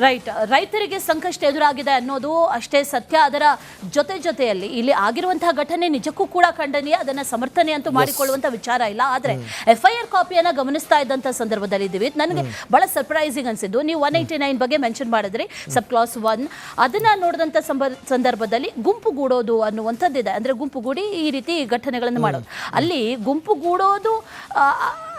Right, ರೈತರಿಗೆ ಸಂಕಷ್ಟ ಎದುರಾಗಿದೆ ಅನ್ನೋದು ಅಷ್ಟೇ ಸತ್ಯ. ಅದರ ಜೊತೆಯಲ್ಲಿ ಇಲ್ಲಿ ಆಗಿರುವಂತಹ ಘಟನೆ ನಿಜಕ್ಕೂ ಕೂಡ ಖಂಡನೀಯ, ಅದನ್ನ ಸಮರ್ಥನೆ ಅಂತೂ ಮಾಡಿಕೊಳ್ಳುವಂತ ವಿಚಾರ ಇಲ್ಲ. ಆದ್ರೆ FIR ಕಾಪಿಯನ್ನ ಗಮನಿಸ್ತಾ ಇದ್ದಂತ ಸಂದರ್ಭದಲ್ಲಿ ಇದ್ದೀವಿ, ನನಗೆ ಬಹಳ ಸರ್ಪ್ರೈಸಿಂಗ್ ಅನ್ಸಿದ್ದು, ನೀವು 189 ಬಗ್ಗೆ ಮೆನ್ಷನ್ ಮಾಡಿದ್ರಿ, ಸಬ್ ಕ್ಲಾಸ್ 1. ಅದನ್ನ ನೋಡಿದಂತ ಸಂದರ್ಭದಲ್ಲಿ ಗುಂಪುಗೂಡೋದು ಅನ್ನುವಂಥದ್ದಿದೆ. ಅಂದ್ರೆ ಗುಂಪುಗೂಡಿ ಈ ರೀತಿ ಘಟನೆಗಳನ್ನು ಮಾಡೋದು, ಅಲ್ಲಿ ಗುಂಪುಗೂಡೋದು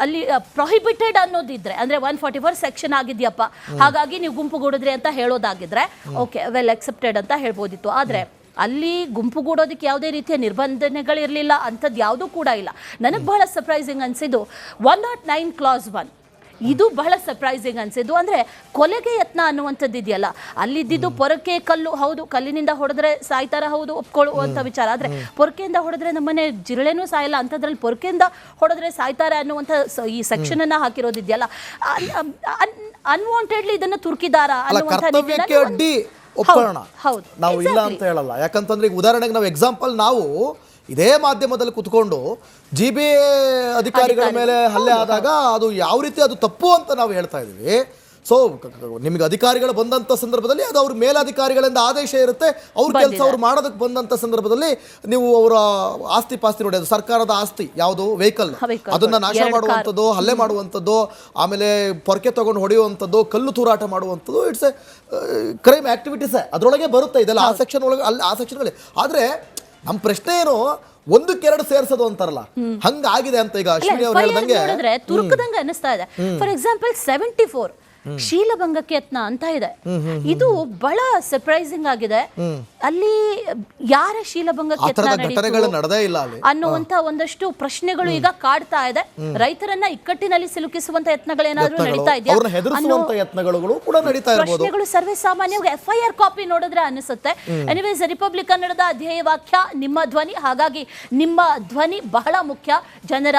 ಅಲ್ಲಿ ಪ್ರೊಹಿಬಿಟೆಡ್ ಅನ್ನೋದಿದ್ರೆ, ಅಂದ್ರೆ 144 ಸೆಕ್ಷನ್ ಆಗಿದ್ಯಪ್ಪ, ಹಾಗಾಗಿ ನೀವು ಗುಂಪುಗೂಡಿದ್ರಿ ಅಂತ ಹೇಳೋದಾಗಿದ್ರೆ ಓಕೆ, ವೆಲ್ ಅಕ್ಸೆಪ್ಟೆಡ್ ಅಂತ ಹೇಳ್ಬೋದಿತ್ತು. ಆದ್ರೆ ಅಲ್ಲಿ ಗುಂಪುಗೂಡೋದಕ್ಕೆ ಯಾವುದೇ ರೀತಿಯ ನಿರ್ಬಂಧನೆಗಳಿರಲಿಲ್ಲ, ಅಂಥದ್ದು ಯಾವುದೂ ಕೂಡ ಇಲ್ಲ. ನನಗೆ ಬಹಳ ಸರ್ಪ್ರೈಸಿಂಗ್ ಅನಿಸಿದ್ದು 109 ಕ್ಲಾಸ್ 1, ಇದು ಬಹಳ ಸರ್ಪ್ರೈಸಿಂಗ್ ಅನ್ಸಿದ್ದು. ಅಂದ್ರೆ ಕೊಲೆಗೆ ಯತ್ನ ಅನ್ನುವಂಥದ್ದು ಇದೆಯಲ್ಲ, ಅಲ್ಲಿದ್ದು ಪೊರಕೆ ಕಲ್ಲು, ಹೌದು ಕಲ್ಲಿನಿಂದ ಹೊಡೆದ್ರೆ ಸಾಯ್ತಾರ, ಹೌದು ಒಪ್ಕೊಳ್ಳುವಂಥ ವಿಚಾರ. ಆದ್ರೆ ಪೊರಕೆಯಿಂದ ಹೊಡೆದ್ರೆ ನಮ್ಮನೆ ಜಿರಳೆನೂ ಸಾಯಲ್ಲ, ಅಂಥದ್ರಲ್ಲಿ ಪೊರಕೆಯಿಂದ ಹೊಡೆದ್ರೆ ಸಾಯ್ತಾರೆ ಅನ್ನುವಂಥ ಈ ಸೆಕ್ಷನ್ ಅನ್ನ ಹಾಕಿರೋದಿದೆಯಲ್ಲ, ಅನ್ವಾಂಟೆಡ್ಲಿ ಇದನ್ನ ತುರ್ಕಿದಾರ ಒಪ್ಕೊಳ್ಳೋಣ, ನಾವು ಇಲ್ಲ ಅಂತ ಹೇಳಲ್ಲ. ಯಾಕಂತಂದ್ರೆ ಈಗ ಉದಾಹರಣೆಗೆ ನಾವು ಎಕ್ಸಾಂಪಲ್, ನಾವು ಇದೇ ಮಾಧ್ಯಮದಲ್ಲಿ ಕುತ್ಕೊಂಡು GBA ಅಧಿಕಾರಿಗಳ ಮೇಲೆ ಹಲ್ಲೆ ಆದಾಗ ಅದು ಯಾವ ರೀತಿ ಅದು ತಪ್ಪು ಅಂತ ನಾವು ಹೇಳ್ತಾ ಇದ್ದೀವಿ. ಸೊ ನಿಮಗೆ ಅಧಿಕಾರಿಗಳು ಬಂದಂಥ ಸಂದರ್ಭದಲ್ಲಿ ಅದು ಅವ್ರ ಮೇಲಧಿಕಾರಿಗಳಿಂದ ಆದೇಶ ಇರುತ್ತೆ, ಅವ್ರ ಕೆಲಸ ಅವ್ರು ಮಾಡೋದಕ್ಕೆ ಬಂದಂಥ ಸಂದರ್ಭದಲ್ಲಿ ನೀವು ಅವರ ಆಸ್ತಿ ಪಾಸ್ತಿ ನೋಡಿ, ಅದು ಸರ್ಕಾರದ ಆಸ್ತಿ, ಯಾವುದು ವೆಹಿಕಲ್, ಅದನ್ನು ನಾಶ ಮಾಡುವಂಥದ್ದು, ಹಲ್ಲೆ ಮಾಡುವಂಥದ್ದು, ಆಮೇಲೆ ಪೊರಕೆ ತಗೊಂಡು ಹೊಡೆಯುವಂಥದ್ದು, ಕಲ್ಲು ತೂರಾಟ ಮಾಡುವಂಥದ್ದು, ಇಟ್ಸ್ ಎ ಕ್ರೈಮ್ ಆಕ್ಟಿವಿಟೀಸ್, ಅದರೊಳಗೆ ಬರುತ್ತೆ ಇದೆಲ್ಲ, ಆ ಸೆಕ್ಷನ್ ಒಳಗೆ, ಅಲ್ಲಿ ಆ ಸೆಕ್ಷನ್ಗಳಲ್ಲಿ. ಆದರೆ ನಮ್ಮ ಪ್ರಶ್ನೆ ಏನು, ಒಂದಕ್ಕೆರಡು ಸೇರ್ಸೋದು ಅಂತಾರಲ್ಲ, ಹಂಗಾಗಿದೆ ಅಂತ ಈಗ ಅಶ್ವಿನಿ ಅವ್ರು ಹೇಳ್ದಂಗೆ ತುರುಕದಂಗೆ ಅನಿಸ್ತಾ ಇದೆ. ಫಾರ್ ಎಕ್ಸಾಂಪಲ್ 74 ಶೀಲಭಂಗಕ್ಕೆ ಯತ್ನ ಅಂತ ಇದೆ, ಇದು ಬಹಳ ಸರ್ಪ್ರೈಸಿಂಗ್ ಆಗಿದೆ. ಅಲ್ಲಿ ಯಾರ ಶೀಲಭಂಗಕ್ಕೆ ಯತ್ನ ಅನ್ನುವಂತ ಒಂದಷ್ಟು ಪ್ರಶ್ನೆಗಳು ಈಗ ಕಾಡ್ತಾ ಇದೆ. ರೈತರನ್ನ ಇಕ್ಕಟ್ಟಿನಲ್ಲಿ ಸಿಲುಕಿಸುವಂತ ಯತ್ನಗಳೇನಾದ್ರೂ ನಡೀತಾ ಇದೆಯಾ, ಪ್ರಶ್ನೆಗಳು ಸರ್ವೇ ಸಾಮಾನ್ಯವಾಗಿ FIR ಕಾಪಿ ನೋಡಿದ್ರೆ ಅನಿಸುತ್ತೆ. ಎನಿವೇಸ್, ರಿಪಬ್ಲಿಕ್ ಕನ್ನಡದ ಧ್ಯೇಯ ವಾಕ್ಯ ನಿಮ್ಮ ಧ್ವನಿ, ಹಾಗಾಗಿ ನಿಮ್ಮ ಧ್ವನಿ ಬಹಳ ಮುಖ್ಯ. ಜನರ